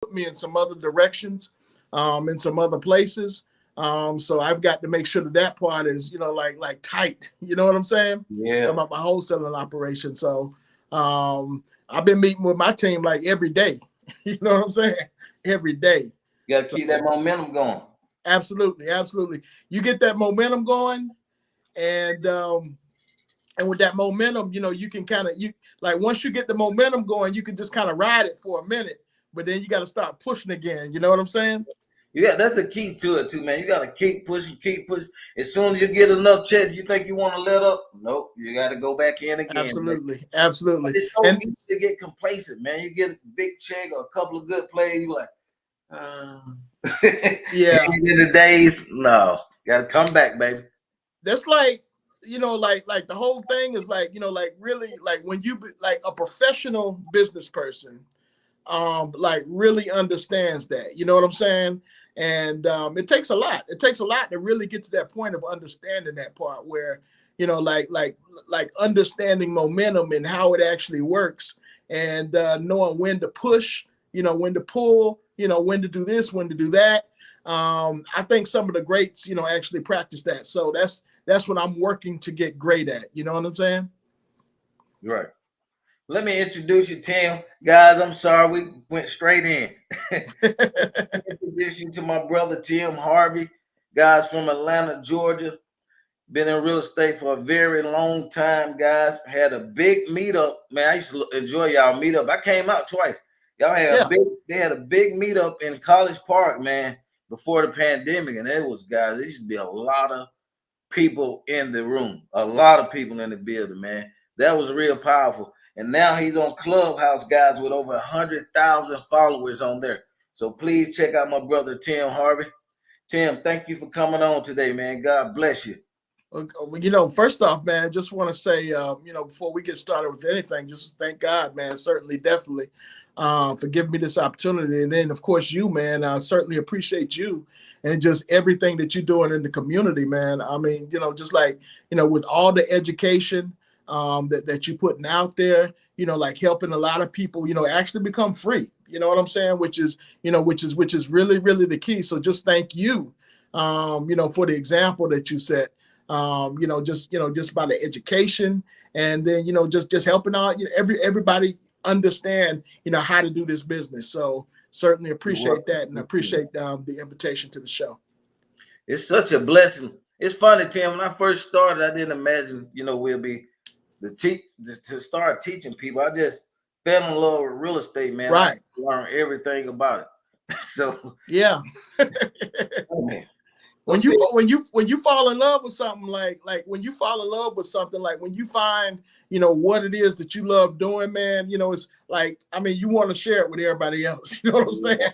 put me in some other directions, in some other places. So I've got to make sure that that part is, like tight. You know what I'm saying? Yeah. About my wholesaling operation. So I've been meeting with my team like every day. You know what I'm saying? Every day. You got to So keep that momentum going. absolutely, absolutely. You get that momentum going, and with that momentum, you can kind of like once you get the momentum going, you can just kind of ride it for a minute, but then you got to start pushing again. You know what I'm saying? Yeah, that's the key to it too, man. You got to keep pushing, keep pushing. As soon as you get enough checks, you think you want to let up. Nope, you got to go back in again. Absolutely, Man. absolutely. It's so And easy to get complacent, man. You get a big check or a couple of good plays, you like, yeah, in the days, no, got to come back, baby. that's like like the whole thing is like like really like when you like a professional business person, like really understands that. You know what I'm saying? And it takes a lot. It takes a lot to really get to that point of understanding that part where like understanding momentum and how it actually works, and knowing when to push, when to pull, when to do this, when to do that. I think some of the greats, actually practice that. So that's what I'm working to get great at. You know what I'm saying? Right. Let me introduce you, Tim. Guys, I'm sorry we went straight in. Introduce you to my brother, Tim Harvey. Guys from Atlanta, Georgia. Been in real estate for a very long time, guys. Had a big meetup. Man, I used to enjoy y'all meetup. I came out twice. Y'all had they had a big meetup in College Park, man, before the pandemic. And there was, guys, there used to be a lot of people in the room, a lot of people in the building, man. That was real powerful. And now he's on Clubhouse, guys, with over 100,000 followers on there. So please check out my brother, Tim Harvey. Tim, thank you for coming on today, man. God bless you. First off, man, just want to say, before we get started with anything, just thank God, man, certainly, definitely, for giving me this opportunity. And then, of course, you, man, I certainly appreciate you and just everything that you're doing in the community, man. I mean, just like, with all the education that you're putting out there, like helping a lot of people, actually become free. You know what I'm saying? Which is really, really the key. So just thank you, for the example that you set. Just by the education, and then just helping out everybody understand how to do this business. So certainly appreciate that, and appreciate the invitation to the show. It's such a blessing. It's funny, Tim. When I first started, I didn't imagine we'll be to start teaching people. I just fell in love with real estate, man. Right. I learned everything about it. So yeah. oh, man. When you fall in love with something, like when you fall in love with something, like when you find what it is that you love doing, man, it's like, I mean, you want to share it with everybody else. You know what I'm saying?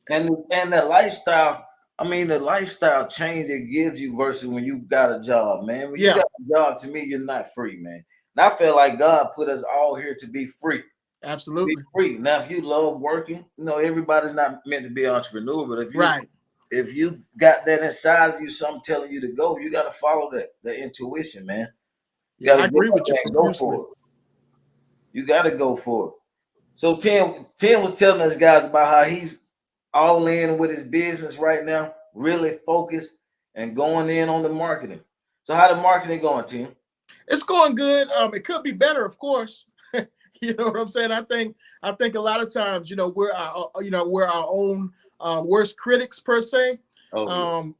And the lifestyle, I mean, the lifestyle change it gives you versus when you got a job, man. When you got a job, to me, you're not free, man. And I feel like God put us all here to be free. Absolutely. Be free. Now, if you love working, everybody's not meant to be an entrepreneur, but if you got that inside of you, something telling you to go, you got to follow the intuition, man. You I agree with you. Go for it. You got to go for it. So Tim was telling us, guys, about how he's all in with his business right now, really focused and going in on the marketing. So how the marketing going, Tim? It's going good. It could be better, of course. You know what I'm saying? I think a lot of times, we're our own worst critics per se. But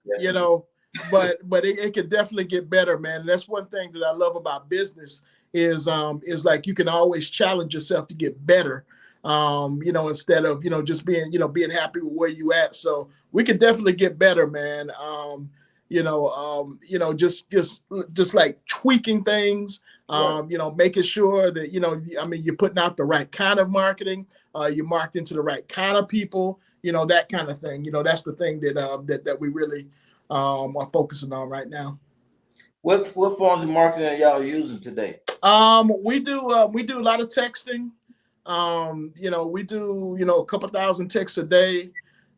it could definitely get better, man. And that's one thing that I love about business is like you can always challenge yourself to get better. Instead of just being happy with where you at. So we could definitely get better, man. Just like tweaking things. Making sure that you're putting out the right kind of marketing, you're marketing to the right kind of people, that kind of thing. That's the thing that we really are focusing on right now. What forms of marketing are y'all using today? We do a lot of texting. We do a couple thousand texts a day.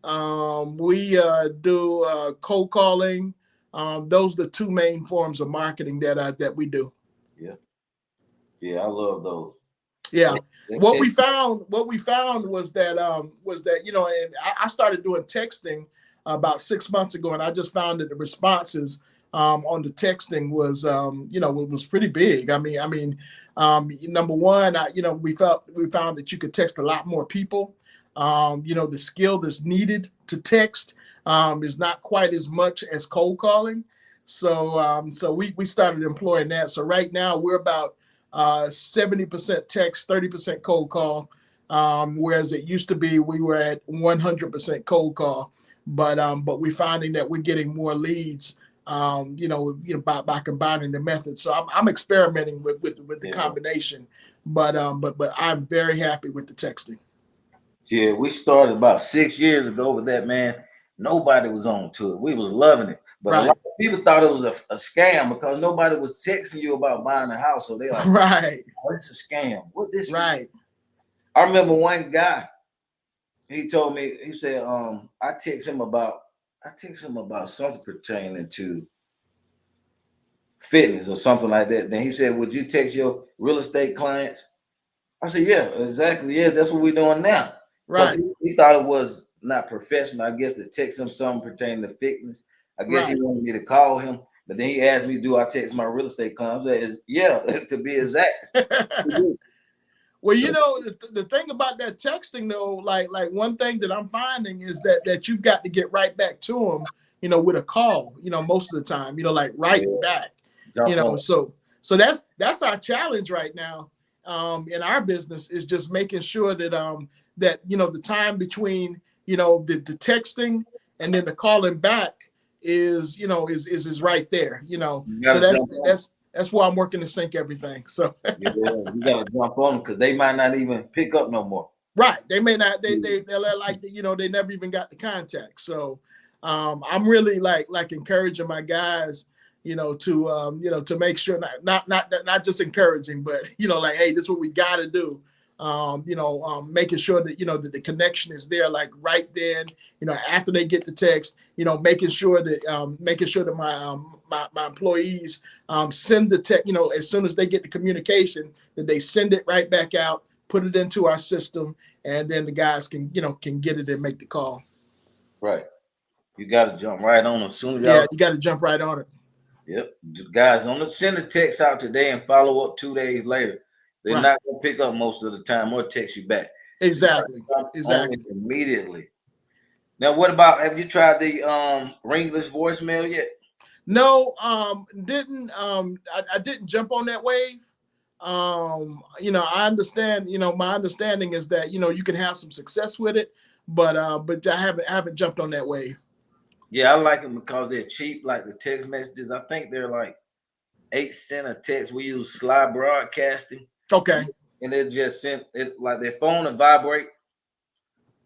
We do cold calling. Those are the two main forms of marketing that we do. Yeah, I love those. Yeah. They What text. we found was that, you know, and I started doing texting about 6 months ago, and I just found that the responses on the texting was, you know, it was pretty big. Number one, we found that you could text a lot more people. You know, the skill that's needed to text is not quite as much as cold calling. So we started employing that. So right now we're about 70% text, 30% cold call. Whereas it used to be we were at 100% cold call. But we're finding that we're getting more leads, by combining the methods. So I'm experimenting with the Yeah. combination, but I'm very happy with the texting. Yeah, we started about 6 years ago with that, man. Nobody was on to it. We was loving it. But a Right, lot of people thought it was a scam because nobody was texting you about buying a house. So they like, right, oh, it's a scam. What this? right, I remember one guy, he told me, he said, I text him about something pertaining to fitness or something like that. Then he said, would you text your real estate clients? I said, yeah, exactly. Yeah, that's what we're doing now. Because right, he thought it was not professional, I guess, to text him something pertaining to fitness. I guess he right. wanted me to call him, but then he asked me, do I text my real estate clients? I said, yeah, to be exact. Well, So, you know, the thing about that texting though, like one thing that I'm finding is that you've got to get right back to them, you know, with a call, you know, most of the time, you know, like right yeah, back, you jump know. on. So that's our challenge right now, in our business, is just making sure that you know the time between, you know, the texting and then the calling back is, you know, is right there, you know. You So gotta jump on. that's why I'm working to sync everything. So Yeah, you gotta jump on because they might not even pick up no more. right. They may not, Yeah. they're like, you know, they never even got the contact. So I'm really like encouraging my guys, you know, to make sure not just encouraging, but you know, like, hey, this is what we gotta do. Making sure that, you know, that the connection is there, like right then, you know, after they get the text, you know, making sure that my employees send the text, you know, as soon as they get the communication, that they send it right back out, put it into our system, and then the guys can get it and make the call. Right. You gotta jump right on them as soon as Yeah, y'all. you got to jump right on it. Yep. Guys, don't send a text out today and follow up 2 days later. They're Right. not gonna pick up most of the time or text you back. You gotta Exactly. jump on it Exactly. immediately. Now, what about, have you tried the ringless voicemail yet? No, didn't I didn't jump on that wave. You know, I understand, you know, my understanding is that, you know, you can have some success with it, but I haven't jumped on that wave. Yeah, I like them because they're cheap, like the text messages. I think they're like 8 cents a text. We use slide broadcasting, Okay. and it just sent it like their phone will vibrate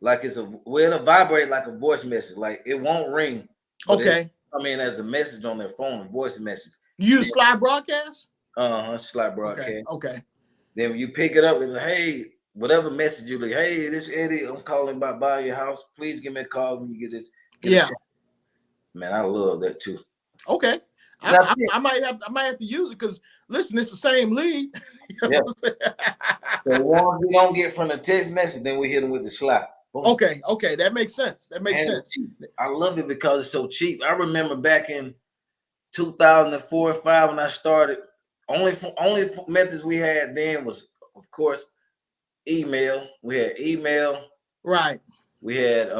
like it'll vibrate like a voice message. Like it won't ring, but it'll Okay. come in as a message on their phone, a voice message. You use slide broadcast? Slide Okay. broadcast. Okay. Then when you pick it up, it's like, hey, whatever message you like, hey, this Eddie, I'm calling about buying your house. Please give me a call when you get a Yeah. chance. Man, I love that too. Okay. Now, I might have to use it because listen, it's the same lead. You know yeah. what I'm The saying? ones we don't get from the text message, then we hit them with the slide. Boom. Okay, that makes sense. That makes And sense. I love it because it's so cheap. I remember back in 2004 and 5 when I started, only methods we had then was, of course, email. We had email. Right. We had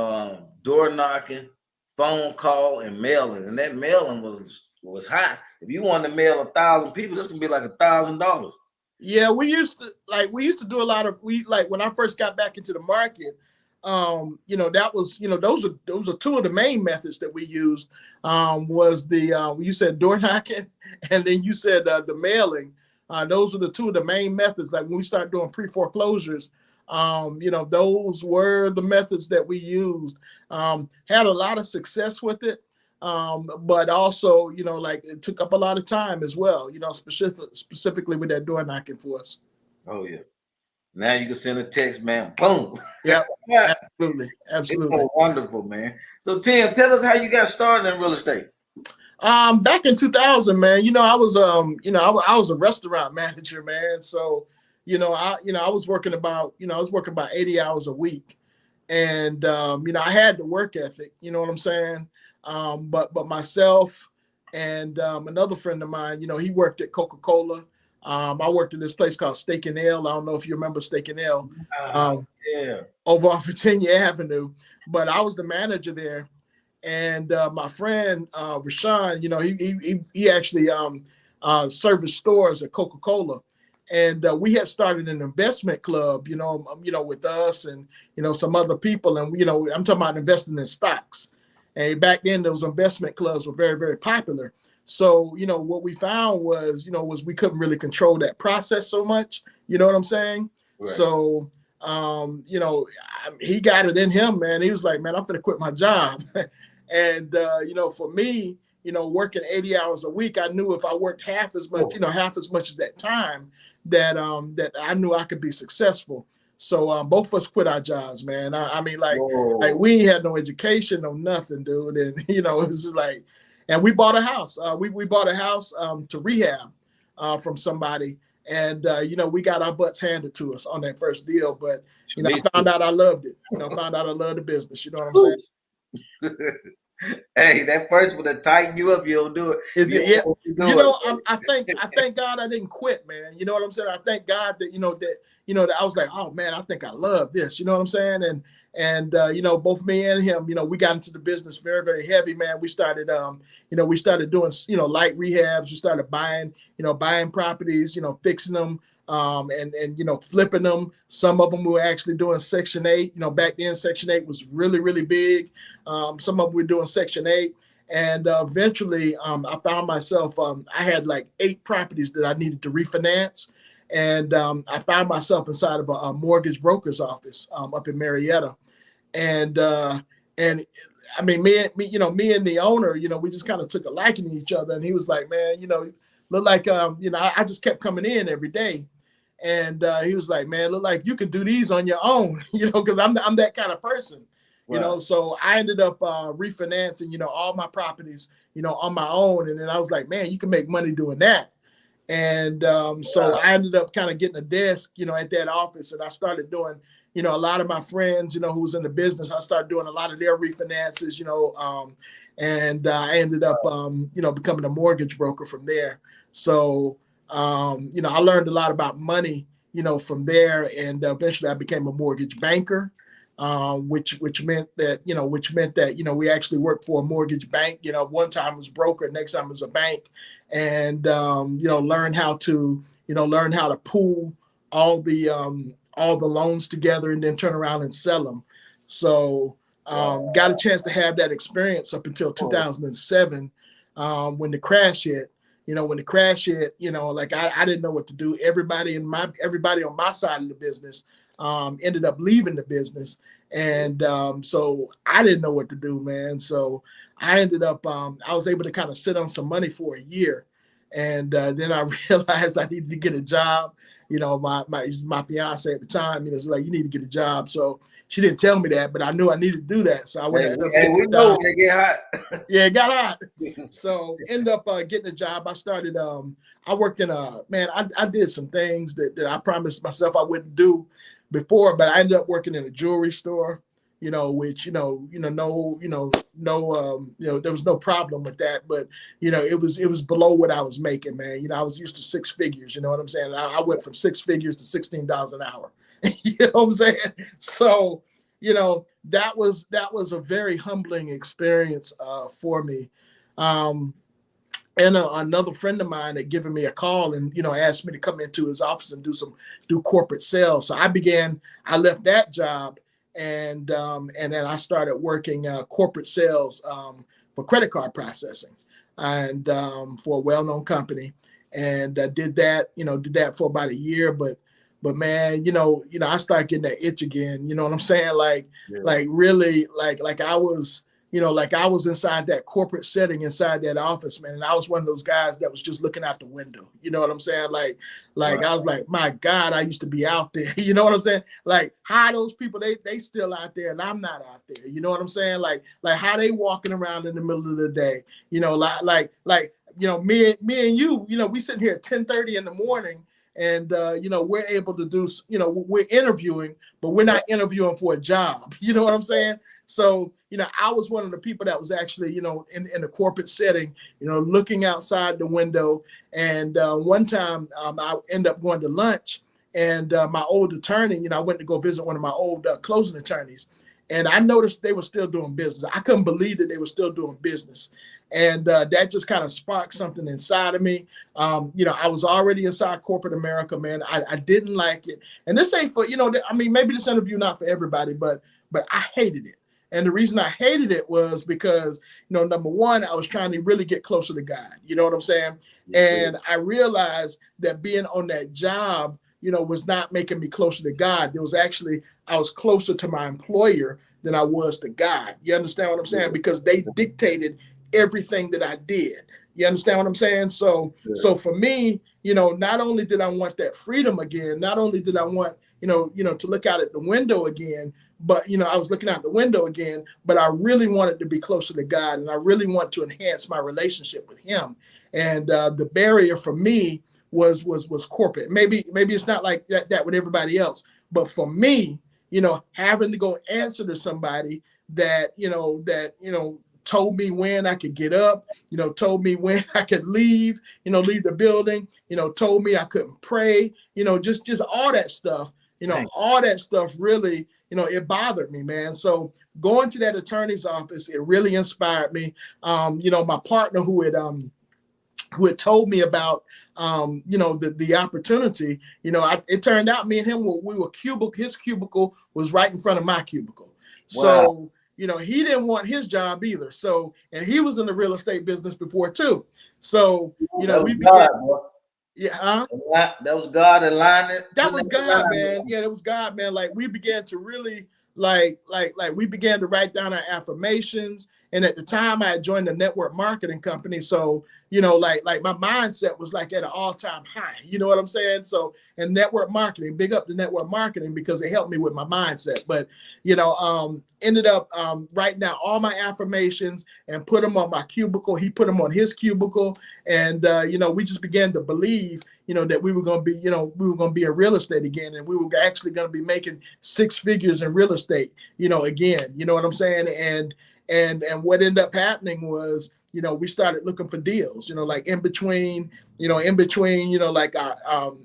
door knocking, phone call, and mailing. And that mailing was high. If you wanted to mail 1,000 people, this could be like $1,000. Yeah, we used to do a lot of when I first got back into the market, you know, that was, you know, those are two of the main methods that we used. Was the you said door knocking and then you said the mailing. Those are the two of the main methods. Like when we start doing pre-foreclosures, you know, those were the methods that we used. Had a lot of success with it. But also, you know, like it took up a lot of time as well, you know, specifically with that door knocking for us. Oh yeah. Now you can send a text, man. Boom. Yep. Yeah. Absolutely. It's Absolutely. so wonderful, man. So Tim, tell us how you got started in real estate. Back in 2000, man, you know, I was, you know, I was a restaurant manager, man. So, I was working about, I was working about 80 hours a week. And, I had the work ethic, you know what I'm saying? But myself and another friend of mine, he worked at Coca-Cola. I worked at this place called Steak and Ale. I don't know if you remember Steak and Ale, Yeah. over on Virginia Avenue, but I was the manager there. And my friend Rashawn, he actually serviced stores at Coca-Cola, and we had started an investment club, with us and some other people, and I'm talking about investing in stocks. And back then, those investment clubs were very, very popular. So what we found was we couldn't really control that process so much. You know what I'm saying? Right. So he got it in him, man. He was like, man, I'm gonna quit my job. And for me, working 80 hours a week, I knew if I worked half as much, half as much as that time, that I knew I could be successful. So both of us quit our jobs, man. I mean, like we ain't had no education, no nothing, dude. And it was just like, and we bought a house. We bought a house to rehab from somebody, and we got our butts handed to us on that first deal. But I found out I loved it. Found out I loved the business. You know what I'm saying? Hey, that first one to tighten you up, you'll do it. I thank God I didn't quit, man. You know what I'm saying? I thank God that that I was like, oh man, I think I love this. You know what I'm saying? And both me and him, we got into the business very, very heavy, man. We started doing light rehabs. We started buying properties, fixing them. And flipping them. Some of them were actually doing Section 8. Back then Section 8 was really, really big. Some of them were doing Section 8. And eventually I found myself, I had like 8 properties that I needed to refinance. And I found myself inside of a mortgage broker's office up in Marietta. And I mean, me and the owner, we just kind of took a liking to each other. And he was like, man, look like, I just kept coming in every day. And he was like, man, look like you can do these on your own, because I'm that kind of person, So I ended up refinancing, all my properties, on my own. And then I was like, man, you can make money doing that. And so I ended up kind of getting a desk, at that office. And I started doing, a lot of my friends, who was in the business, I started doing a lot of their refinances, and I ended up, becoming a mortgage broker from there. So, I learned a lot about money, from there, and eventually I became a mortgage banker, which meant that, we actually worked for a mortgage bank. One time was broker, next time was a bank, and learn how to pool all the loans together and then turn around and sell them. So got a chance to have that experience up until 2007 when the crash hit. When the crash hit, like I didn't know what to do. Everybody on my side of the business ended up leaving the business. And so I didn't know what to do, man. So I ended up, I was able to kind of sit on some money for a year. And then I realized I needed to get a job. My fiance at the time, was like, you need to get a job. So she didn't tell me that, but I knew I needed to do that. So I went. We know when it get hot. Yeah, it got hot. So ended up getting a job. I started. I worked in I did some things that I promised myself I wouldn't do before, but I ended up working in a jewelry store. Which there was no problem with that, but it was below what I was making, man. I was used to 6 figures. You know what I'm saying? I went from 6 figures to $16 an hour. You know what I'm saying? So, that was a very humbling experience for me. And another friend of mine had given me a call and, asked me to come into his office and do corporate sales. So I left that job and then I started working corporate sales for credit card processing and for a well-known company. And did that for about a year, but man, I started getting that itch again. You know what I'm saying? Like really, like I was, like I was inside that corporate setting, inside that office, man. And I was one of those guys that was just looking out the window. You know what I'm saying? Like right. I was like, my God, I used to be out there. You know what I'm saying? Like how those people, they still out there and I'm not out there. You know what I'm saying? Like how they walking around in the middle of the day, like me and you, we sitting here at 10:30 in the morning. and we're able to do, we're interviewing, but we're not interviewing for a job. You know what I'm saying? So, I was one of the people that was actually, in a corporate setting, looking outside the window. And one time I ended up going to lunch, and my old attorney, I went to go visit one of my old closing attorneys, and I noticed they were still doing business. I couldn't believe that they were still doing business. And that just kind of sparked something inside of me. I was already inside corporate America, man. I didn't like it. And this ain't for, maybe this interview not for everybody, but I hated it. And the reason I hated it was because, number one, I was trying to really get closer to God. You know what I'm saying? And I realized that being on that job, was not making me closer to God. There was actually, I was closer to my employer than I was to God. You understand what I'm saying? Because they dictated everything that I did. You understand what I'm saying? So for me, not only did I want that freedom again, not only did I want, to look out at the window again, but, I was looking out the window again, but I really wanted to be closer to God, and I really want to enhance my relationship with him. And the barrier for me was corporate. Maybe it's not like that with everybody else, but for me, having to go answer to somebody that told me when I could get up, told me when I could leave the building, told me I couldn't pray, just all that stuff, all that stuff really, it bothered me, man. So going to that attorney's office, it really inspired me. My partner who had told me about, the opportunity, it turned out me and him, we were cubicle, his cubicle was right in front of my cubicle. So, he didn't want his job either. So, and he was in the real estate business before too. So, we began. Yeah, that was God aligning. That was God, man. Yeah, that was God, man. Like we began to really like we began to write down our affirmations. And at the time I had joined the network marketing company. So, like my mindset was like at an all-time high. You know what I'm saying? So, and network marketing, big up the network marketing because it helped me with my mindset. But, ended up writing down all my affirmations and put them on my cubicle. He put them on his cubicle. And, we just began to believe, that we were going to be, we were going to be in real estate again. And we were actually going to be making 6 figures in real estate, again, you know what I'm saying? And what ended up happening was, we started looking for deals, like in between, like our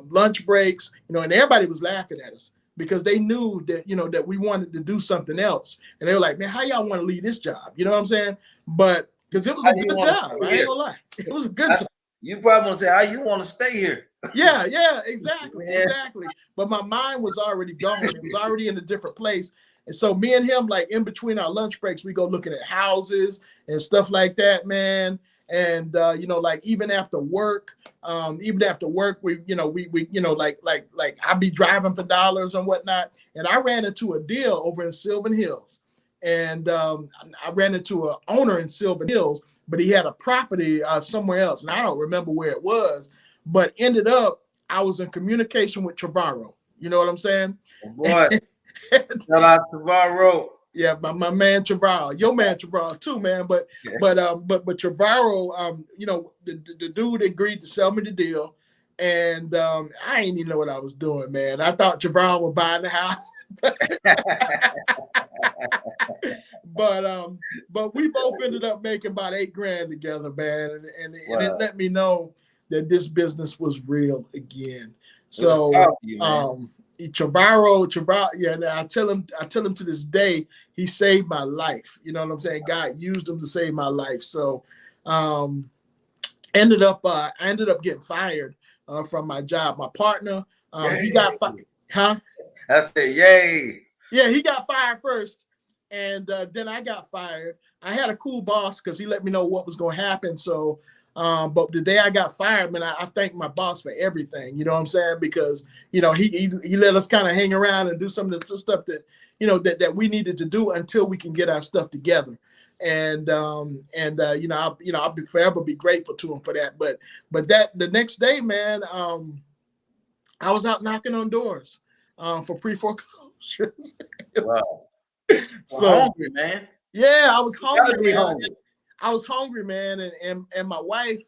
lunch breaks, and everybody was laughing at us because they knew that, that we wanted to do something else. And they were like, man, how y'all want to leave this job? You know what I'm saying? But because it was a good job. I ain't gonna lie. It was a good job. You probably want to say how you want to stay here. Yeah, exactly. But my mind was already gone. It was already in a different place. And so me and him, like in between our lunch breaks, we go looking at houses and stuff like that, man. And like even after work, we like I'd be driving for dollars and whatnot. And I ran into a deal over in Sylvan Hills. And I ran into an owner in Sylvan Hills, but he had a property somewhere else. And I don't remember where it was, but ended up, I was in communication with Trevorrow. You know what I'm saying? Oh boy. Shout out Trevorrow. Yeah, my man Trevorrow, your man Trevorrow too, man. But Trevorrow, the dude agreed to sell me the deal, and I ain't even know what I was doing, man. I thought Trevorrow was buying the house, but we both ended up making about $8,000 together, man, and it let me know that this business was real again. So, Trevorrow, yeah, I tell him to this day, he saved my life. You know what I'm saying? God used him to save my life. So, I ended up getting fired from my job. My partner, he got fired. Huh? I said, yay. Yeah, he got fired first, and then I got fired. I had a cool boss because he let me know what was going to happen. So. But the day I got fired, man, I thank my boss for everything. You know what I'm saying? Because he let us kind of hang around and do some of the stuff that that we needed to do until we can get our stuff together. And I'll be forever be grateful to him for that. But that the next day, man, I was out knocking on doors for pre-foreclosures. Wow. So hungry, man. Yeah, I was hungry. Hungry. I was hungry, man, and my wife,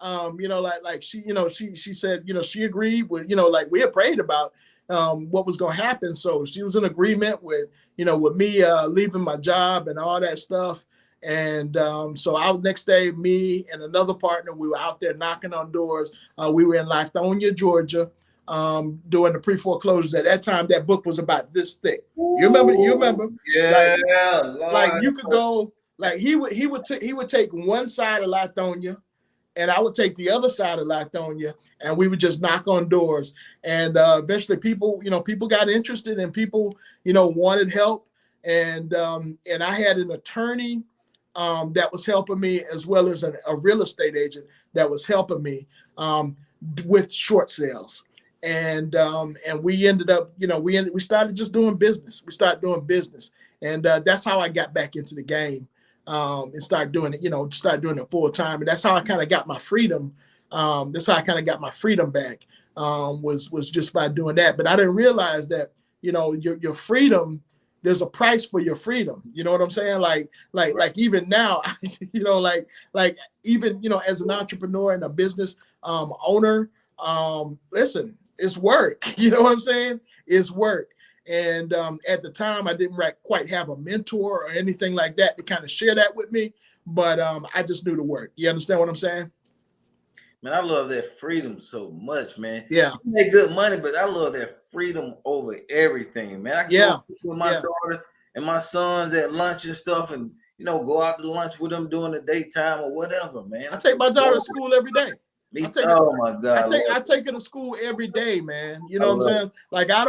Like she said, she agreed with, like we had prayed about what was going to happen. So she was in agreement with, with me leaving my job and all that stuff. And so our next day, me and another partner, we were out there knocking on doors. We were in Lithonia, Georgia, doing the pre-foreclosures. At that time, that book was about this thick. You remember? Yeah, like you could go, like he would take one side of Lithonia, and I would take the other side of Lithonia, and we would just knock on doors. And eventually, people got interested, and people, wanted help. And I had an attorney that was helping me, as well as a real estate agent that was helping me with short sales. And we ended up, we started just doing business. We started doing business, and that's how I got back into the game. And start doing it, start doing it full time. And that's how I kind of got my freedom. That's how I kind of got my freedom back, was just by doing that. But I didn't realize that, your freedom, there's a price for your freedom. You know what I'm saying? Like even now, like even, as an entrepreneur and a business owner, listen, it's work. You know what I'm saying? It's work. And at the time, I didn't quite have a mentor or anything like that to kind of share that with me. But I just knew the work. You understand what I'm saying? Man, I love that freedom so much, man. Yeah. You make good money, but I love that freedom over everything, man. I can go with my daughter and my sons at lunch and stuff, and, go out to lunch with them during the daytime or whatever, man. I take my daughter to school every day. Oh my God. I take her to school every day, man. You know what I'm saying? Like I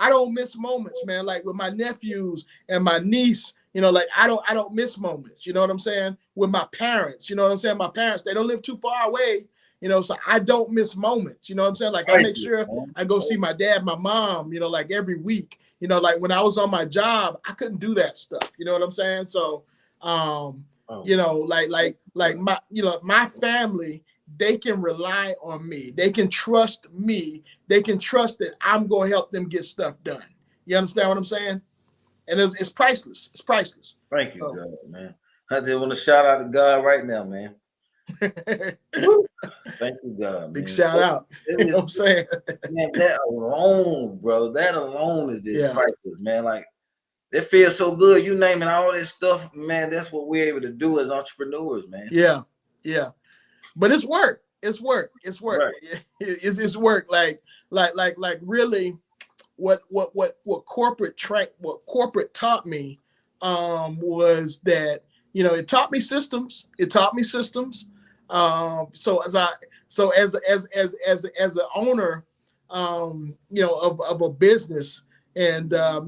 don't miss moments, man. Like with my nephews and my niece, like I don't miss moments. You know what I'm saying? With my parents, you know what I'm saying? My parents, they don't live too far away, so I don't miss moments. You know what I'm saying? Like I make sure I go see my dad, my mom, like every week. Like when I was on my job, I couldn't do that stuff. You know what I'm saying? So like my family, they can rely on me. They can trust me. They can trust that I'm going to help them get stuff done. You understand what I'm saying? And it's priceless. It's priceless. Thank you, God, man. I just want to shout out to God right now, man. Thank you, God, man. Big shout out. You know what I'm saying? Man, that alone, brother, that alone is just priceless, man. Like, it feels so good. You naming all this stuff, man, that's what we're able to do as entrepreneurs, man. Yeah. Yeah. But it's work. It's work. It's work. Right. It's work. Like really, what corporate taught me was that, it taught me systems. It taught me systems. So as an owner, of a business, and I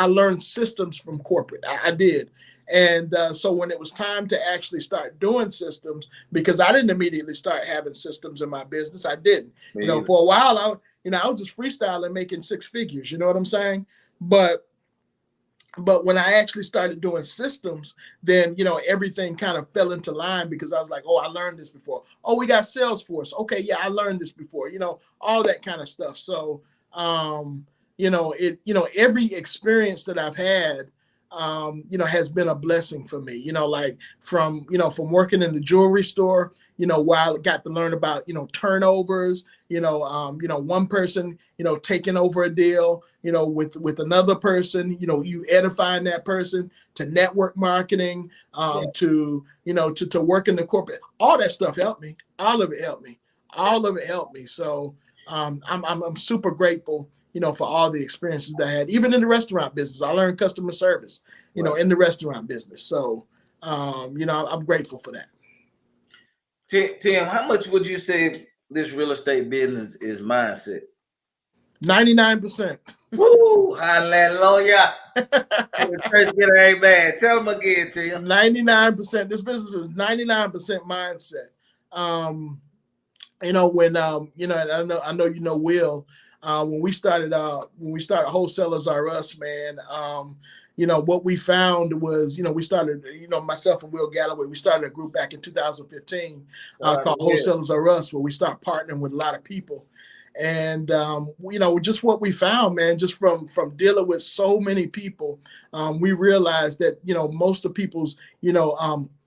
learned systems from corporate. I did. And so when it was time to actually start doing systems, because I didn't immediately start having systems in my business, I didn't. For a while, I was just freestyling, making six figures. You know what I'm saying? But when I actually started doing systems, then everything kind of fell into line, because I was like, oh, I learned this before. Oh, we got Salesforce. Okay, yeah, I learned this before. All that kind of stuff. So every experience that I've had, has been a blessing for me, like from working in the jewelry store, while I got to learn about, turnovers, one person, taking over a deal, with another person, you edifying that person, to network marketing, to work in the corporate, all that stuff helped me. All of it helped me. So I'm super grateful, for all the experiences that I had, even in the restaurant business. I learned customer service, in the restaurant business. So, I'm grateful for that. Tim, how much would you say this real estate business is mindset? 99%. Woo! Hallelujah. Amen. Tell them again, Tim. 99%. This business is 99% mindset. When I know Will. When we started Wholesalers Are Us, man, what we found was, we started, myself and Will Galloway, we started a group back in 2015 called Wholesalers Are Us, where we start partnering with a lot of people. And just what we found, man, just from dealing with so many people, we realized that most of people's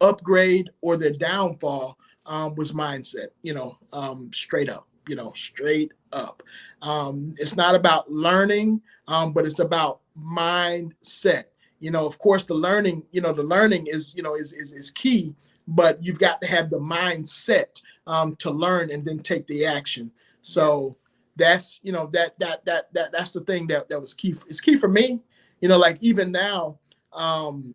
upgrade or their downfall was mindset. Straight up. Straight up. It's not about learning, but it's about mindset. Of course, the learning is key, but you've got to have the mindset to learn and then take the action. So that's that's the thing that was key. It's key for me. Like even now, I'm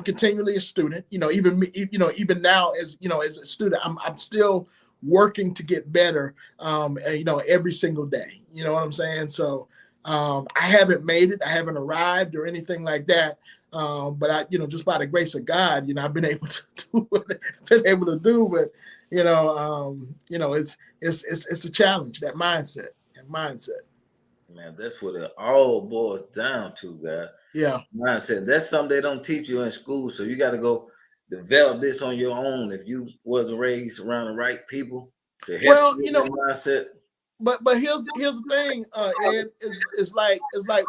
continually a student. Even me, even now as a student, I'm still working to get better. Every single day. You know what I'm saying? So I haven't made it. I haven't arrived or anything like that. But I, just by the grace of God, I've been able to do what I've been able to do. But it's a challenge. That mindset. Man, that's what it all boils down to, guys. Yeah. Mindset. That's something they don't teach you in school. So you got to go develop this on your own. If you was raised around the right people to help you with mindset. But here's the thing, Ed, is like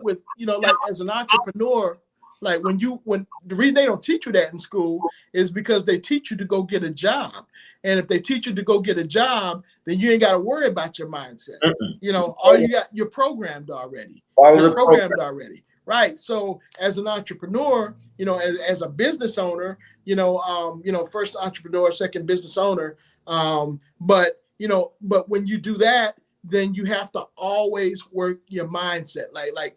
with like as an entrepreneur, like when the reason they don't teach you that in school is because they teach you to go get a job. And if they teach you to go get a job, then you ain't got to worry about your mindset. All you're programmed already. You're programmed already. Right. So as an entrepreneur, as a business owner, first entrepreneur, second business owner. But when you do that, then you have to always work your mindset. Like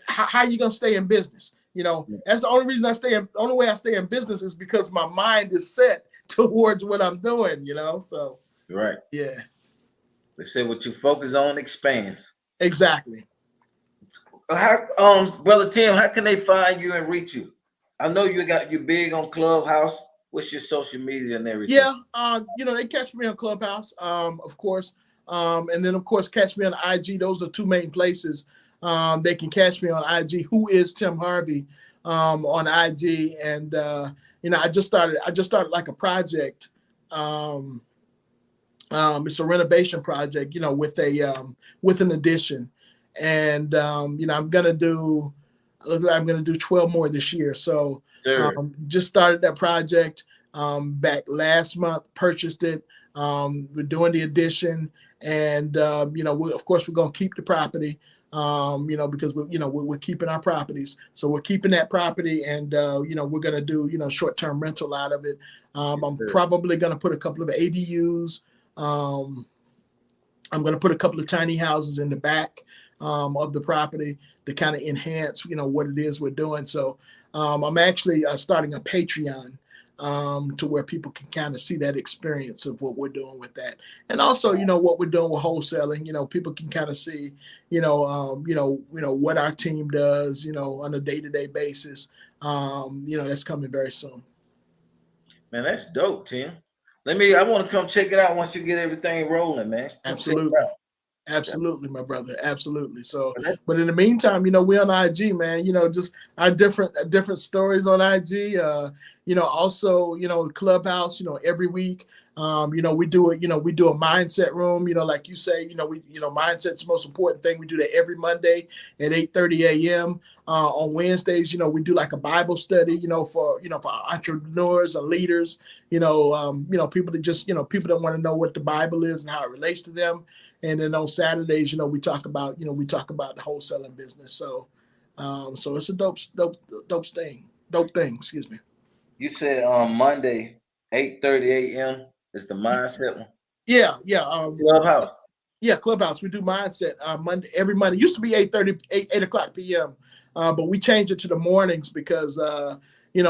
how are you gonna stay in business? That's the only reason the only way I stay in business is because my mind is set towards what I'm doing, So right. Yeah. They say what you focus on expands. Exactly. How Brother Tim, how can they find you and reach you? I know you're big on Clubhouse. What's your social media and everything? Yeah, they catch me on Clubhouse, of course. And then of course catch me on IG. Those are two main places. They can catch me on IG. Who is Tim Harvey on IG? And I just started like a project. It's a renovation project, with an addition. And I'm gonna do 12 more this year. So just started that project back last month, purchased it. We're doing the addition, and of course we're gonna keep the property. Because we're keeping our properties, so we're keeping that property, and we're gonna do short-term rental out of it. I'm probably gonna put a couple of ADUs. I'm going to put a couple of tiny houses in the back of the property to kind of enhance, what it is we're doing. So I'm actually starting a Patreon to where people can kind of see that experience of what we're doing with that. And also, what we're doing with wholesaling, people can kind of see, what our team does, on a day-to-day basis. That's coming very soon. Man, that's dope, Tim. I want to come check it out once you get everything rolling, man. Absolutely, my brother. Absolutely. So, but in the meantime, we're on IG, man. Just our different stories on IG. Also, Clubhouse. Every week, we do a mindset room. Like you say, mindset's the most important thing. We do that every Monday at 8:30 a.m. On Wednesdays, we do like a Bible study. For entrepreneurs and leaders. People that just people that want to know what the Bible is and how it relates to them. And then on Saturdays, we talk about the wholesaling business. So, so it's a dope thing. Excuse me. You said on Monday, 8:30 a.m. is the mindset one. Yeah. Clubhouse. Yeah, Clubhouse. We do mindset every Monday. It used to be 8 o'clock p.m. But we changed it to the mornings because we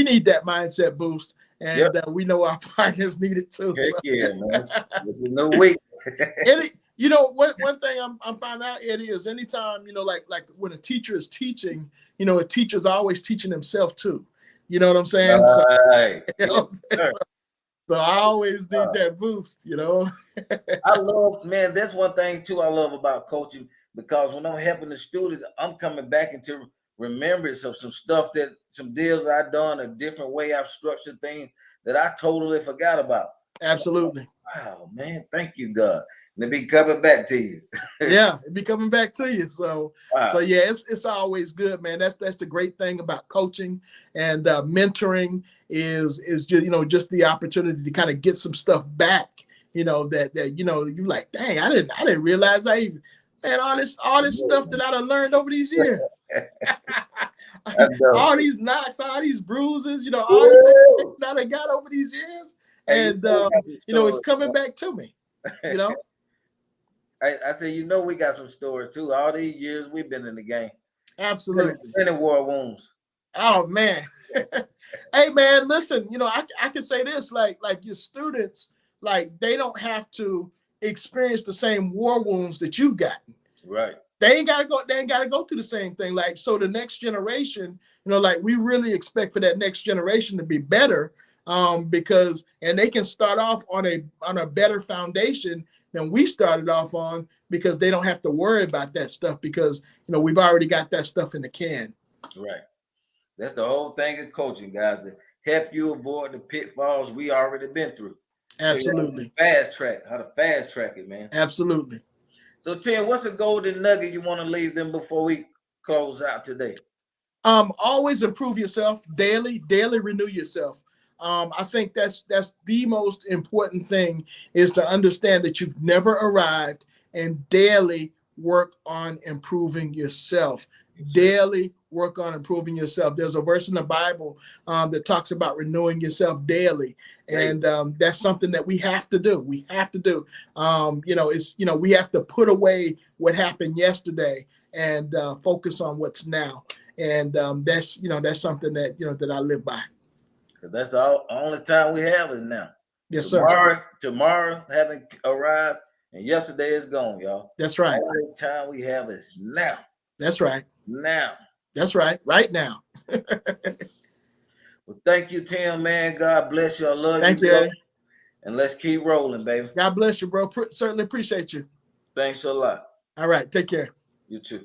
need that mindset boost, and we know our partners need it too. Heck yeah, man. No wait. Eddie, one thing I'm finding out, Eddie, is anytime, like when a teacher is teaching, a teacher's always teaching himself too. You know what I'm saying? Right. So I always need that boost, I love, man, that's one thing too I love about coaching, because when I'm helping the students, I'm coming back into remembrance of some stuff some deals I've done, a different way I've structured things that I totally forgot about. Absolutely. Wow, man. Thank you, God. They be coming back to you. Yeah, it be coming back to you. So, Wow. so yeah, it's always good, man. That's the great thing about coaching and mentoring is just just the opportunity to kind of get some stuff back. That you like, dang, I didn't realize I even man all this stuff that I done learned over these years. I know. All these knocks, all these bruises, all this Woo! that I got over these years, Hey, and we got some it's coming stories, back to me. You know. I said, we got some stories too. All these years we've been in the game. Absolutely. Many war wounds. Oh man. Hey man, listen, I can say this, like your students, like they don't have to experience the same war wounds that you've gotten. Right. They ain't gotta go through the same thing. Like, so the next generation, like we really expect for that next generation to be better. Because they can start off on a better foundation than we started off on, because they don't have to worry about that stuff, because we've already got that stuff in the can. Right. That's the whole thing of coaching, guys, to help you avoid the pitfalls we already been through. Absolutely. So how to fast track it, man. Absolutely. So Tim, what's a golden nugget you want to leave them before we close out today? Always improve yourself daily renew yourself. I think that's the most important thing, is to understand that you've never arrived, and daily work on improving yourself. Daily work on improving yourself. There's a verse in the Bible that talks about renewing yourself daily, and that's something that we have to do. We have to do. We have to put away what happened yesterday and focus on what's now. And that's something that that I live by. Because that's the only time we have is now. Yes, sir. Tomorrow haven't arrived, and yesterday is gone, y'all. That's right. The only time we have is now. That's right. Now. That's right. Right now. Well, thank you, Tim, man. God bless you. I love you. Thank you, Eddie. And let's keep rolling, baby. God bless you, bro. Certainly appreciate you. Thanks a lot. All right. Take care. You too.